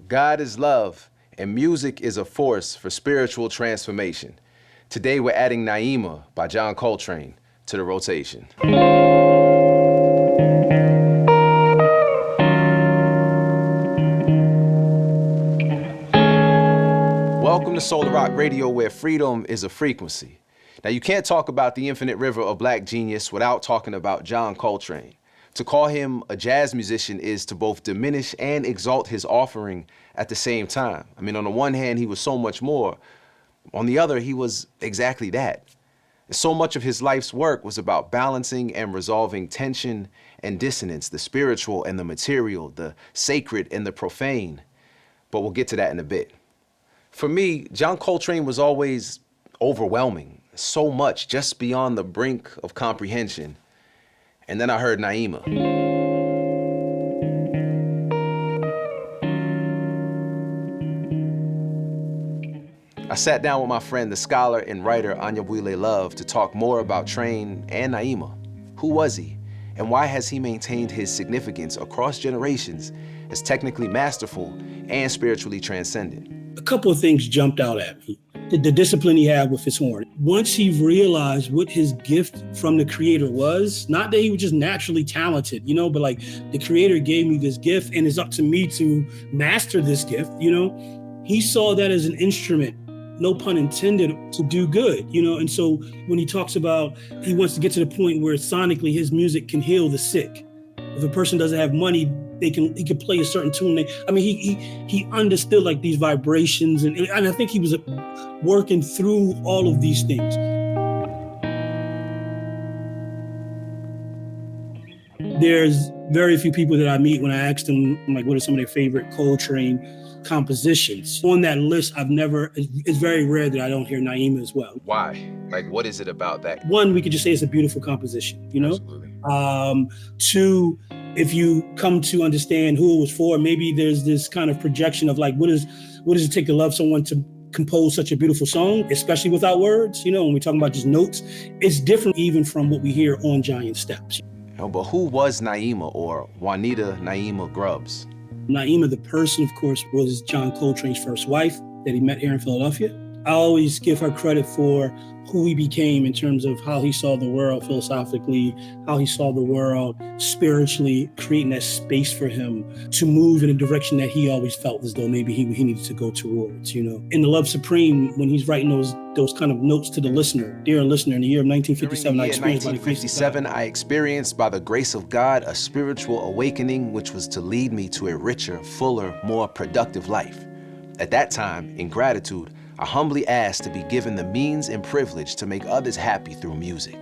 God is love, and music is a force for spiritual transformation. Today we're adding Naima by John Coltrane to the rotation. Welcome to Soular Rock Radio, where freedom is a frequency. Now, you can't talk about the infinite river of black genius without talking about John Coltrane. To call him a jazz musician is to both diminish and exalt his offering at the same time. I mean, on the one hand, he was so much more. On the other, he was exactly that. So much of his life's work was about balancing and resolving tension and dissonance, the spiritual and the material, the sacred and the profane. But we'll get to that in a bit. For me, John Coltrane was always overwhelming, so much just beyond the brink of comprehension. And then I heard Naima. I sat down with my friend, the scholar and writer Anyabwile Love, to talk more about Train and Naima. Who was he? And why has he maintained his significance across generations as technically masterful and spiritually transcendent? A couple of things jumped out at me. The discipline he had with his horn. Once he realized what his gift from the creator was, not that he was just naturally talented, but like the creator gave me this gift and it's up to me to master this gift, he saw that as an instrument, no pun intended, to do good, and so when he talks about, he wants to get to the point where sonically his music can heal the sick. If a person doesn't have money, he can play a certain tune. He understood like these vibrations, and I think he was working through all of these things. There's very few people that I meet when I ask them, like, what are some of their favorite Coltrane compositions? On that list, it's very rare that I don't hear Naima as well. Why? Like, what is it about that? One, we could just say it's a beautiful composition, Absolutely. Two, if you come to understand who it was for, maybe there's this kind of projection of like, what does it take to love someone to compose such a beautiful song, especially without words? When we're talking about just notes, it's different even from what we hear on Giant Steps. But who was Naima, or Juanita Naima Grubbs? Naima, the person, of course, was John Coltrane's first wife that he met here in Philadelphia. I always give her credit for who he became in terms of how he saw the world philosophically, how he saw the world spiritually, creating that space for him to move in a direction that he always felt as though maybe he needed to go towards, In The Love Supreme, when he's writing those kind of notes to the listener, dear listener, in the year of 1957, I experienced by the grace of God a spiritual awakening which was to lead me to a richer, fuller, more productive life. At that time, in gratitude, I humbly asked to be given the means and privilege to make others happy through music.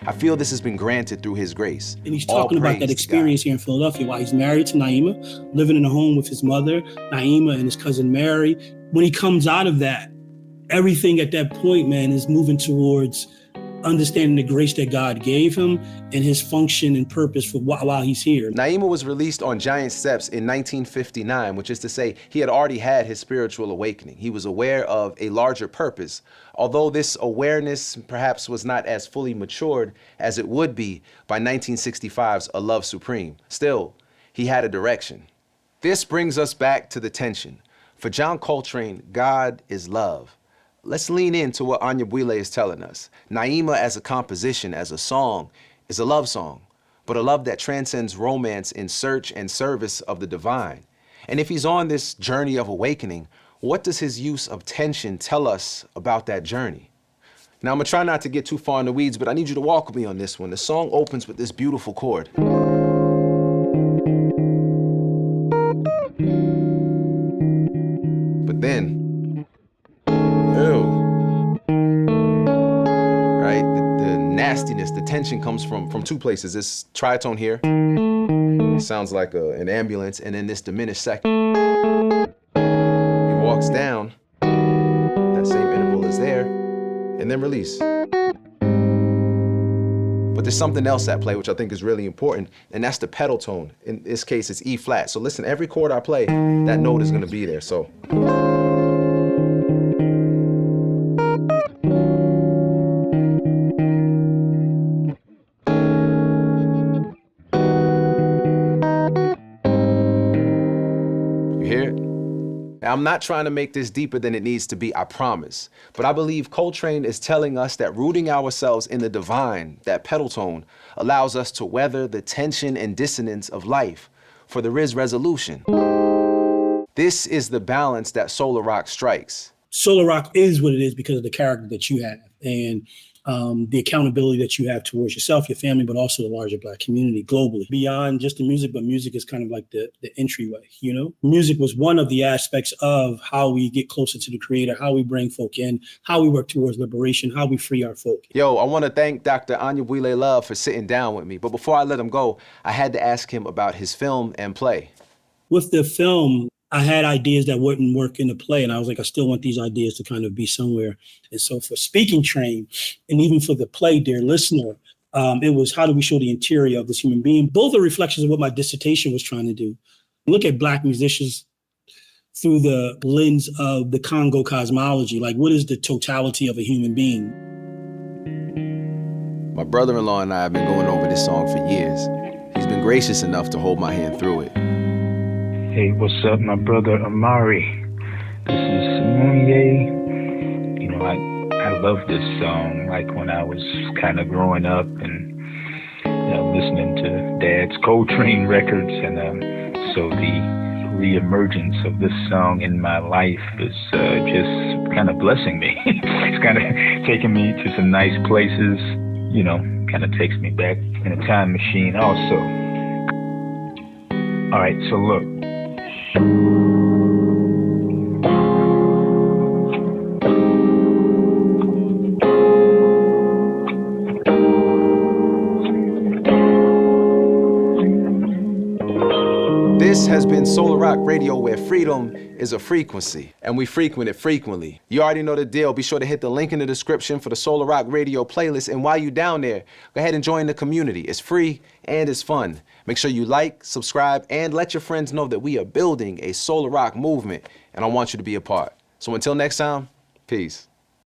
I feel this has been granted through his grace. And he's talking about that experience here in Philadelphia while he's married to Naima, living in a home with his mother, Naima, and his cousin Mary. When he comes out of that, everything at that point, man, is moving towards understanding the grace that God gave him and his function and purpose for while he's here. Naima was released on Giant Steps in 1959, which is to say he had already had his spiritual awakening. He was aware of a larger purpose, although this awareness perhaps was not as fully matured as it would be by 1965's A Love Supreme. Still, he had a direction. This brings us back to the tension. For John Coltrane, God is love. Let's lean into what Anyabwile is telling us. Naima as a composition, as a song, is a love song, but a love that transcends romance in search and service of the divine. And if he's on this journey of awakening, what does his use of tension tell us about that journey? Now, I'm gonna try not to get too far in the weeds, but I need you to walk with me on this one. The song opens with this beautiful chord. But then, nastiness, the tension comes from two places. This tritone here, it sounds like an ambulance, and then this diminished second. It walks down, that same interval is there, and then release. But there's something else at play which I think is really important, and that's the pedal tone. In this case, it's E flat. So listen, every chord I play, that note is gonna be there, so. Now, I'm not trying to make this deeper than it needs to be, I promise. But I believe Coltrane is telling us that rooting ourselves in the divine, that pedal tone, allows us to weather the tension and dissonance of life, for there is resolution. This is the balance that Soular Rock strikes. Soular Rock is what it is because of the character that you have and the accountability that you have towards yourself, your family, but also the larger Black community globally. Beyond just the music, but music is kind of like the entryway, you know? Music was one of the aspects of how we get closer to the Creator, how we bring folk in, how we work towards liberation, how we free our folk. Yo, I want to thank Dr. Anyabwile Love for sitting down with me. But before I let him go, I had to ask him about his film and play. With the film, I had ideas that wouldn't work in the play, and I was like, I still want these ideas to kind of be somewhere. And so for Speaking Train, and even for the play, Dear Listener, it was how do we show the interior of this human being? Both are reflections of what my dissertation was trying to do. Look at Black musicians through the lens of the Congo cosmology. Like, what is the totality of a human being? My brother-in-law and I have been going over this song for years. He's been gracious enough to hold my hand through it. Hey, what's up, my brother Amari? This is Simone. You know, I love this song, like when I was kind of growing up and listening to Dad's Coltrane records, and so the reemergence of this song in my life is just kind of blessing me. It's kind of taking me to some nice places, you know, kind of takes me back in a time machine also. All right, so look. This has been Soular Rock Radio, where freedom is a frequency, and we frequent it frequently. You already know the deal. Be sure to hit the link in the description for the Soular Rock Radio playlist, and while you're down there, go ahead and join the community. It's free and it's fun. Make sure you like, subscribe, and let your friends know that we are building a Soular Rock movement, and I want you to be a part. So until next time, peace.